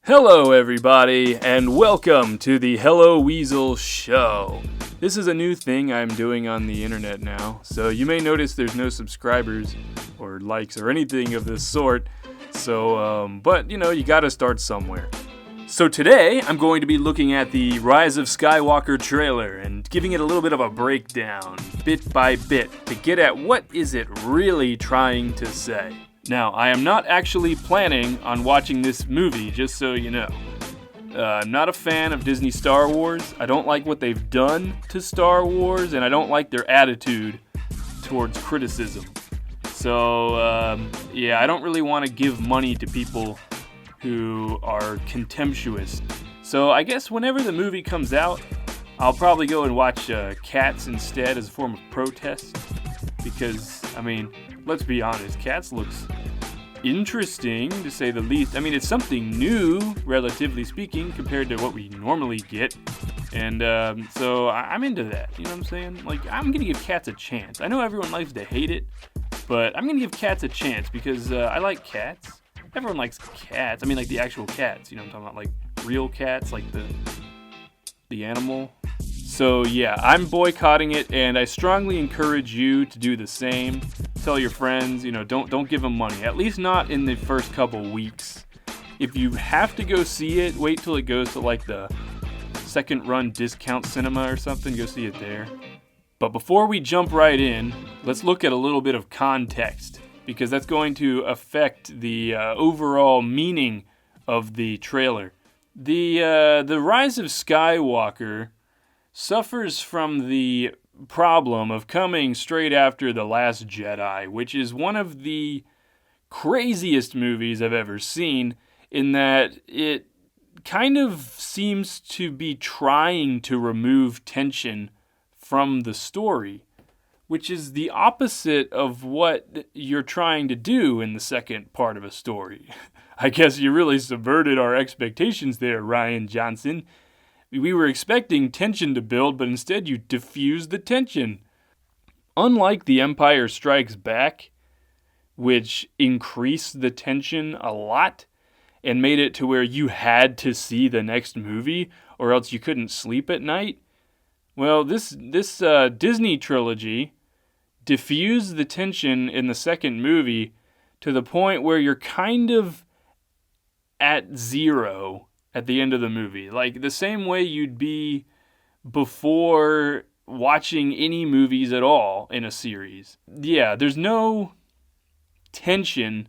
Hello everybody, and welcome to the Hello Weasel Show. This is a new thing I'm doing on the internet now, so you may notice there's no subscribers or likes or anything of this sort, but you gotta start somewhere. So today, I'm going to be looking at the Rise of Skywalker trailer and giving it a little bit of a breakdown, bit by bit, to get at what is it really trying to say. Now, I am not actually planning on watching this movie, just so you know. I'm not a fan of Disney Star Wars. I don't like what they've done to Star Wars, and I don't like their attitude towards criticism. So, I don't really want to give money to people who are contemptuous. So I guess whenever the movie comes out, I'll probably go and watch Cats instead as a form of protest. Because, let's be honest, Cats looks interesting, to say the least. It's something new, relatively speaking, compared to what we normally get. And so I'm into that, you know what I'm saying? I'm going to give Cats a chance. I know everyone likes to hate it, but I'm going to give Cats a chance because I like cats. Everyone likes cats. Like the actual cats, you know what I'm talking about? Like real cats, like the animal. So yeah, I'm boycotting it, and I strongly encourage you to do the same. Tell your friends, don't give them money. At least not in the first couple weeks. If you have to go see it, wait till it goes to like the second run discount cinema or something. Go see it there. But before we jump right in, let's look at a little bit of context, because that's going to affect the overall meaning of the trailer. The Rise of Skywalker suffers from the problem of coming straight after The Last Jedi, which is one of the craziest movies I've ever seen, in that it kind of seems to be trying to remove tension from the story, which is the opposite of what you're trying to do in the second part of a story. I guess you really subverted our expectations there, Rian Johnson. We were expecting tension to build, but instead you diffused the tension. Unlike The Empire Strikes Back, which increased the tension a lot and made it to where you had to see the next movie or else you couldn't sleep at night, well, this Disney trilogy diffuse the tension in the second movie to the point where you're kind of at zero at the end of the movie. Like the same way you'd be before watching any movies at all in a series. Yeah, there's no tension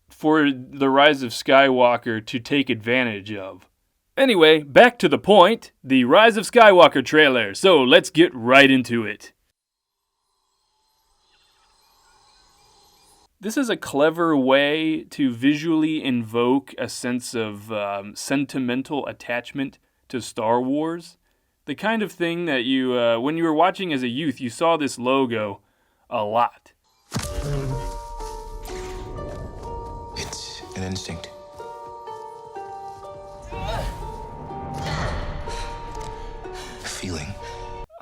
for the Rise of Skywalker to take advantage of. Anyway, back to the point, the Rise of Skywalker trailer. So let's get right into it. This is a clever way to visually invoke a sense of sentimental attachment to Star Wars. The kind of thing that you, when you were watching as a youth, you saw this logo a lot. It's an instinct. A feeling.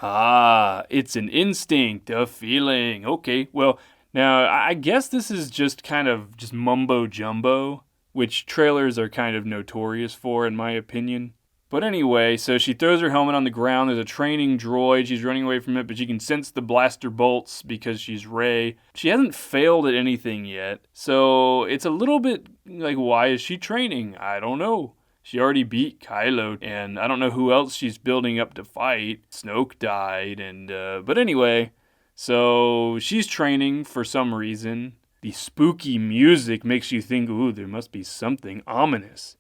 Ah, it's an instinct, a feeling. Okay, well, now, I guess this is just kind of just mumbo-jumbo, which trailers are kind of notorious for, in my opinion. But anyway, so she throws her helmet on the ground. There's a training droid. She's running away from it, but she can sense the blaster bolts because she's Rey. She hasn't failed at anything yet, so it's a little bit like, why is she training? I don't know. She already beat Kylo, and I don't know who else she's building up to fight. Snoke died, but anyway... So she's training for some reason. The spooky music makes you think, ooh, there must be something ominous.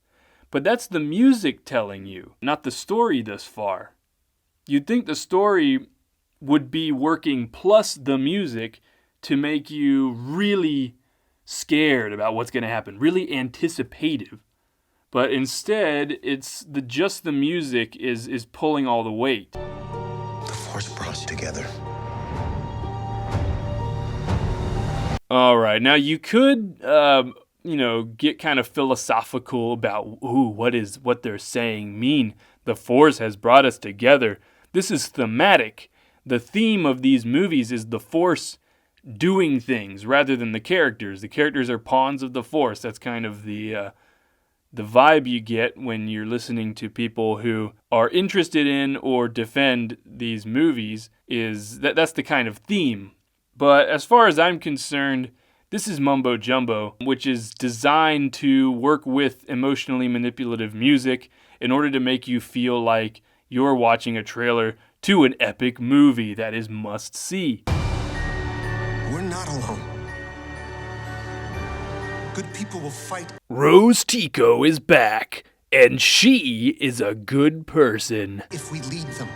But that's the music telling you, not the story thus far. You'd think the story would be working plus the music to make you really scared about what's going to happen, really anticipative. But instead, it's just the music is pulling all the weight. The Force brought us together. All right, now you could, get kind of philosophical about, what they're saying mean. The Force has brought us together. This is thematic. The theme of these movies is the Force doing things rather than the characters. The characters are pawns of the Force. That's kind of the the vibe you get when you're listening to people who are interested in or defend these movies is that's the kind of theme. But as far as I'm concerned, this is mumbo jumbo, which is designed to work with emotionally manipulative music in order to make you feel like you're watching a trailer to an epic movie that is must see. We're not alone. Good people will fight. Rose Tico is back, and she is a good person. If we lead them.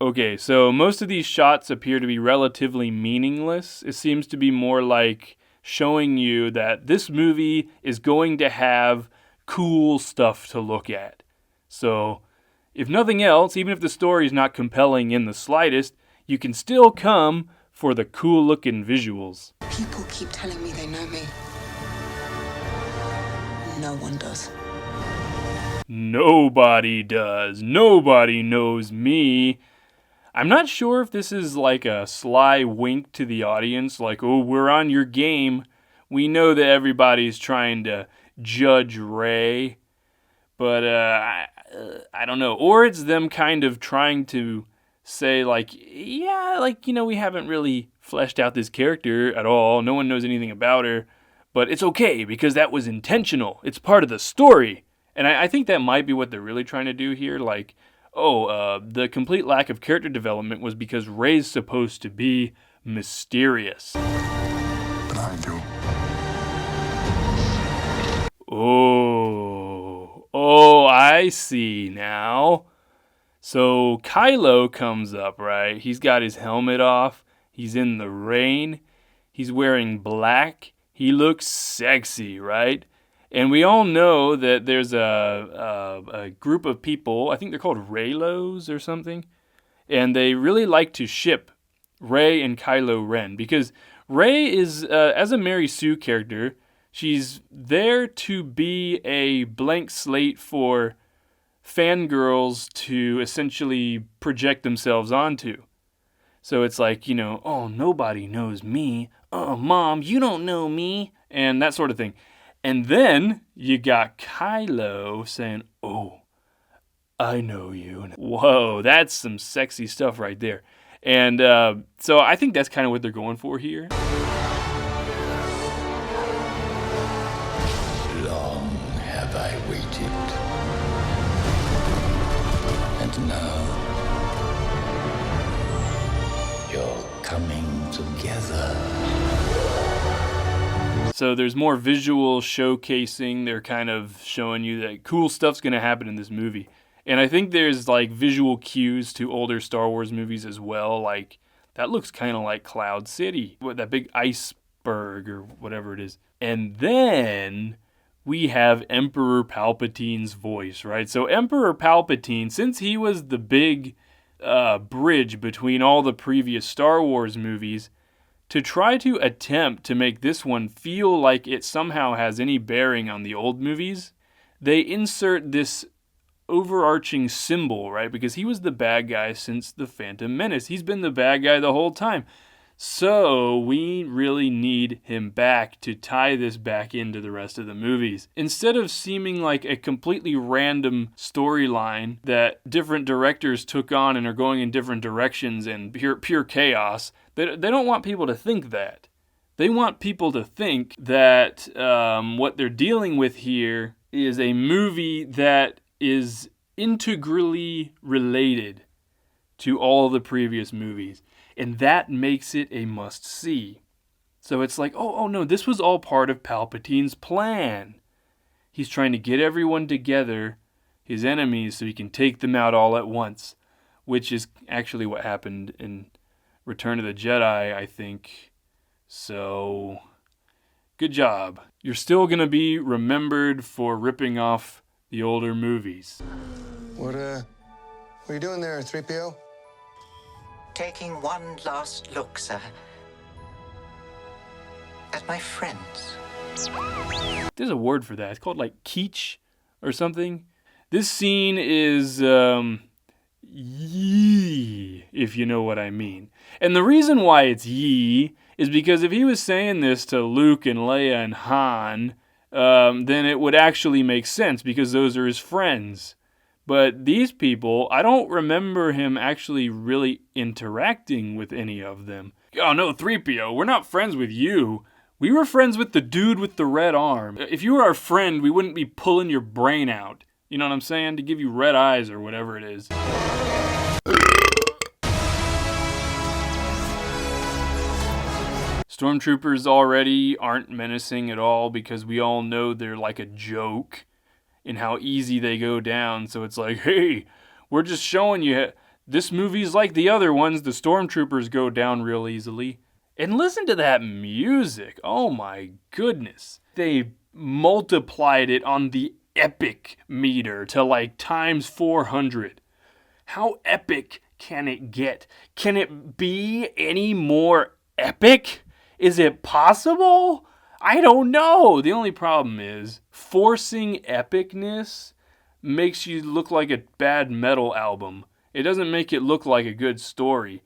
Okay, so most of these shots appear to be relatively meaningless. It seems to be more like showing you that this movie is going to have cool stuff to look at. So, if nothing else, even if the story is not compelling in the slightest, you can still come for the cool-looking visuals. People keep telling me they know me. No one does. Nobody does. Nobody knows me. I'm not sure if this is like a sly wink to the audience, like, oh, we're on your game. We know that everybody's trying to judge Rey, but I don't know. Or it's them kind of trying to say, like, yeah, like, you know, we haven't really fleshed out this character at all. No one knows anything about her, but it's okay because that was intentional. It's part of the story. And I think that might be what they're really trying to do here, like, the complete lack of character development was because Rey's supposed to be mysterious. But I do. Oh, I see now. So Kylo comes up, right? He's got his helmet off. He's in the rain. He's wearing black. He looks sexy, right? And we all know that there's a group of people, I think they're called Reylos or something, and they really like to ship Rey and Kylo Ren because Rey is, as a Mary Sue character, she's there to be a blank slate for fangirls to essentially project themselves onto. So it's like, you know, oh, nobody knows me. Oh, Mom, you don't know me. And that sort of thing. And then you got Kylo saying, oh, I know you. Whoa, that's some sexy stuff right there. And so I think that's kind of what they're going for here. Long have I waited. And now you're coming together. So there's more visual showcasing. They're kind of showing you that cool stuff's going to happen in this movie. And I think there's like visual cues to older Star Wars movies as well. Like that looks kind of like Cloud City, that big iceberg or whatever it is. And then we have Emperor Palpatine's voice, right? So Emperor Palpatine, since he was the big bridge between all the previous Star Wars movies, to try to attempt to make this one feel like it somehow has any bearing on the old movies, they insert this overarching symbol, right? Because he was the bad guy since The Phantom Menace. He's been the bad guy the whole time. So we really need him back to tie this back into the rest of the movies. Instead of seeming like a completely random storyline that different directors took on and are going in different directions and pure chaos, they don't want people to think that. They want people to think that what they're dealing with here is a movie that is integrally related to all the previous movies. And that makes it a must-see. So it's like, oh no, this was all part of Palpatine's plan. He's trying to get everyone together, his enemies, so he can take them out all at once, which is actually what happened in Return of the Jedi, I think. So, good job. You're still going to be remembered for ripping off the older movies. What are you doing there, 3PO? Taking one last look, sir, at my friends. There's a word for that. It's called like kitsch or something. This scene is yee, if you know what I mean. And the reason why it's yee is because if he was saying this to Luke and Leia and Han, then it would actually make sense because those are his friends. But these people, I don't remember him actually really interacting with any of them. Oh no, 3PO, we're not friends with you. We were friends with the dude with the red arm. If you were our friend, we wouldn't be pulling your brain out. You know what I'm saying? To give you red eyes or whatever it is. Stormtroopers already aren't menacing at all because we all know they're like a joke in how easy they go down. So it's like, hey, we're just showing you this movie's like the other ones. The Stormtroopers go down real easily. And listen to that music. Oh my goodness. They multiplied it on the epic meter to like times 400. How epic can it get? Can it be any more epic? Is it possible? I don't know. The only problem is forcing epicness makes you look like a bad metal album. It doesn't make it look like a good story.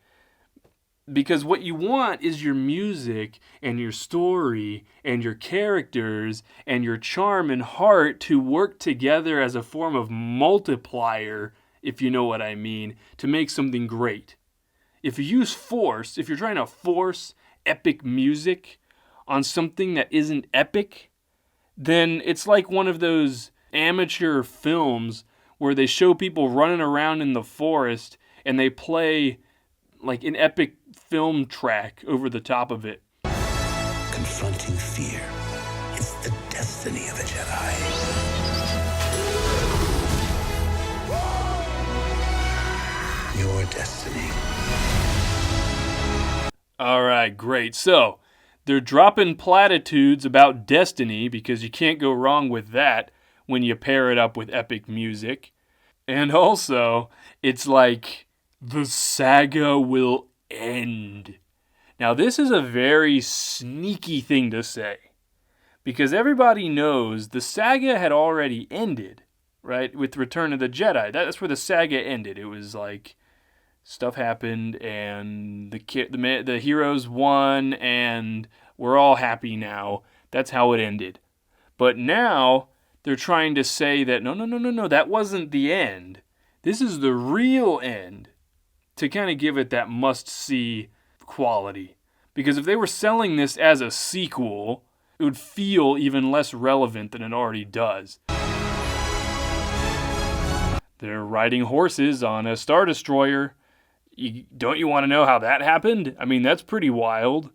Because what you want is your music and your story and your characters and your charm and heart to work together as a form of multiplier, if you know what I mean, to make something great. If you use force, if you're trying to force epic music on something that isn't epic, then it's like one of those amateur films where they show people running around in the forest and they play like an epic film track over the top of it. Confronting fear is the destiny of a Jedi. Your destiny. All right, great. So they're dropping platitudes about destiny because you can't go wrong with that when you pair it up with epic music. And also, it's like the saga will end. Now, this is a very sneaky thing to say because everybody knows the saga had already ended, right? With Return of the Jedi. That's where the saga ended. It was like stuff happened and the heroes won and we're all happy now. That's how it ended. But now they're trying to say that no, that wasn't the end. This is the real end, to kind of give it that must-see quality. Because if they were selling this as a sequel, it would feel even less relevant than it already does. They're riding horses on a Star Destroyer. Don't you want to know how that happened? I mean, that's pretty wild.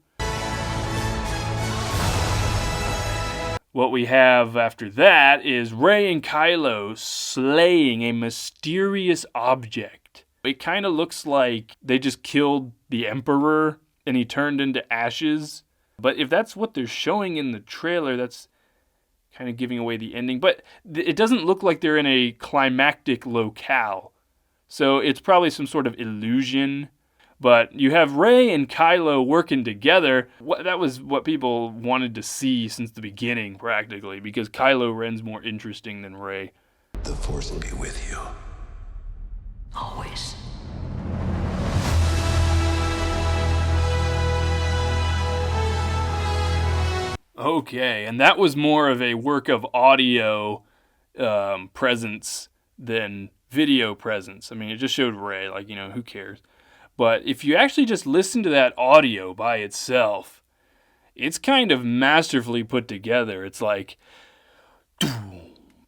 What we have after that is Rey and Kylo slaying a mysterious object. It kind of looks like they just killed the Emperor and he turned into ashes. But if that's what they're showing in the trailer, that's kind of giving away the ending. But it doesn't look like they're in a climactic locale. So it's probably some sort of illusion. But you have Rey and Kylo working together. That was what people wanted to see since the beginning, practically, because Kylo Ren's more interesting than Rey. The Force will be with you. Always. Okay, and that was more of a work of audio presence than video presence. I mean, it just showed Rey, like, who cares? But if you actually just listen to that audio by itself, it's kind of masterfully put together. It's like,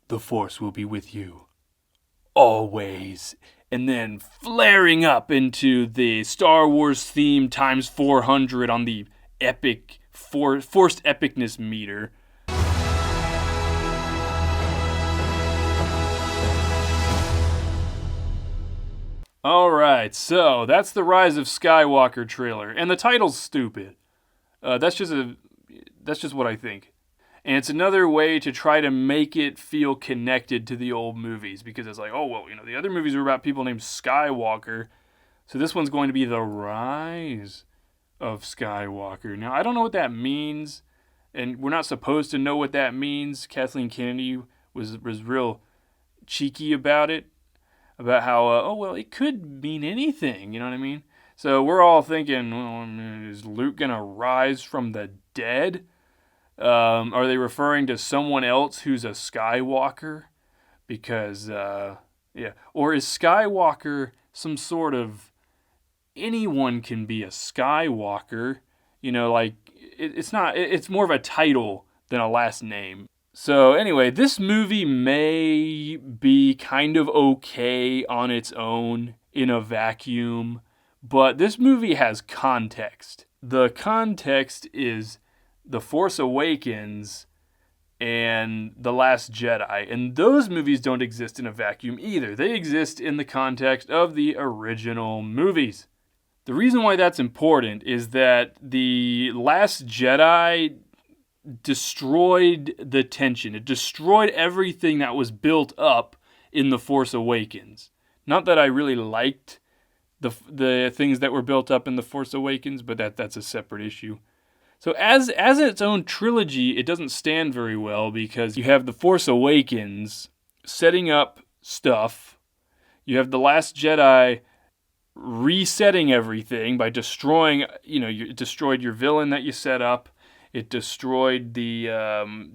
the Force will be with you. Always. And then flaring up into the Star Wars theme times 400 on the epic, forced epicness meter. Alright, so that's the Rise of Skywalker trailer, and the title's stupid. That's just what I think. And it's another way to try to make it feel connected to the old movies, because it's like, oh, well, the other movies were about people named Skywalker, so this one's going to be the Rise of Skywalker. Now, I don't know what that means, and we're not supposed to know what that means. Kathleen Kennedy was real cheeky about it. About how, it could mean anything, you know what I mean? So we're all thinking, well, is Luke going to rise from the dead? Are they referring to someone else who's a Skywalker? Because, or is Skywalker some sort of, anyone can be a Skywalker? Like, it's more of a title than a last name. So anyway, this movie may be kind of okay on its own in a vacuum, but this movie has context. The context is The Force Awakens and The Last Jedi, and those movies don't exist in a vacuum either. They exist in the context of the original movies. The reason why that's important is that The Last Jedi destroyed the tension. It destroyed everything that was built up in The Force Awakens. Not that I really liked the things that were built up in The Force Awakens, but that's a separate issue. So as its own trilogy, it doesn't stand very well because you have The Force Awakens setting up stuff. You have The Last Jedi resetting everything by destroying, you destroyed your villain that you set up. It destroyed the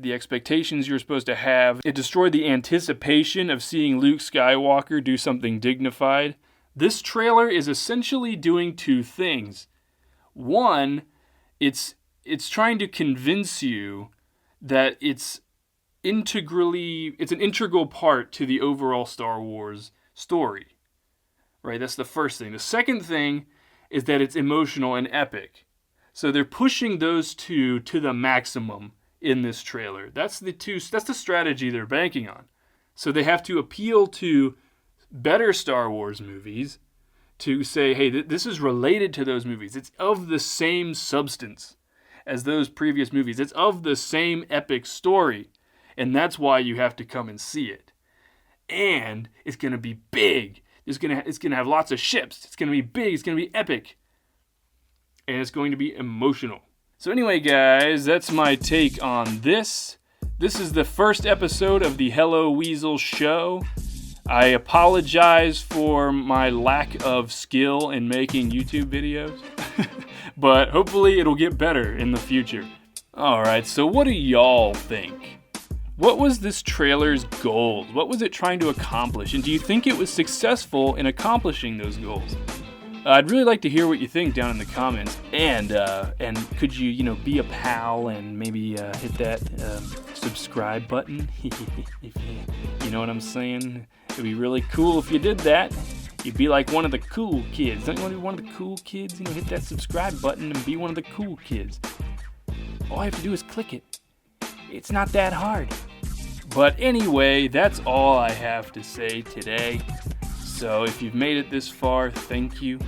expectations you're supposed to have. It destroyed the anticipation of seeing Luke Skywalker do something dignified. This trailer is essentially doing two things. One, it's trying to convince you that it's an integral part to the overall Star Wars story. Right? That's the first thing. The second thing is that it's emotional and epic. So they're pushing those two to the maximum in this trailer. That's the strategy they're banking on. So they have to appeal to better Star Wars movies to say, hey, this is related to those movies. It's of the same substance as those previous movies. It's of the same epic story. And that's why you have to come and see it. And it's going to be big. It's going to have lots of ships. It's going to be big. It's going to be epic. And it's going to be emotional. So anyway, guys, that's my take on this. This is the first episode of the Hello Weasel Show. I apologize for my lack of skill in making YouTube videos, but hopefully it'll get better in the future. Alright, so what do y'all think? What was this trailer's goals? What was it trying to accomplish? And do you think it was successful in accomplishing those goals? I'd really like to hear what you think down in the comments. And could you, be a pal and maybe hit that subscribe button? If you know what I'm saying? It'd be really cool if you did that. You'd be like one of the cool kids. Don't you want to be one of the cool kids? Hit that subscribe button and be one of the cool kids. All I have to do is click it. It's not that hard. But anyway, that's all I have to say today. So if you've made it this far, thank you.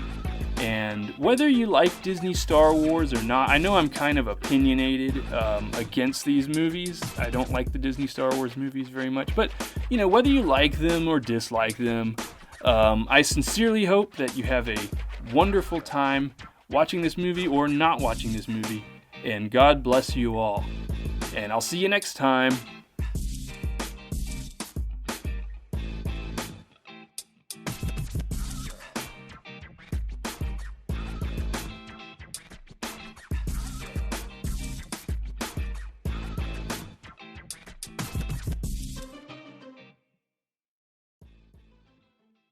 And whether you like Disney Star Wars or not, I know I'm kind of opinionated against these movies. I don't like the Disney Star Wars movies very much. But, whether you like them or dislike them, I sincerely hope that you have a wonderful time watching this movie or not watching this movie. And God bless you all. And I'll see you next time.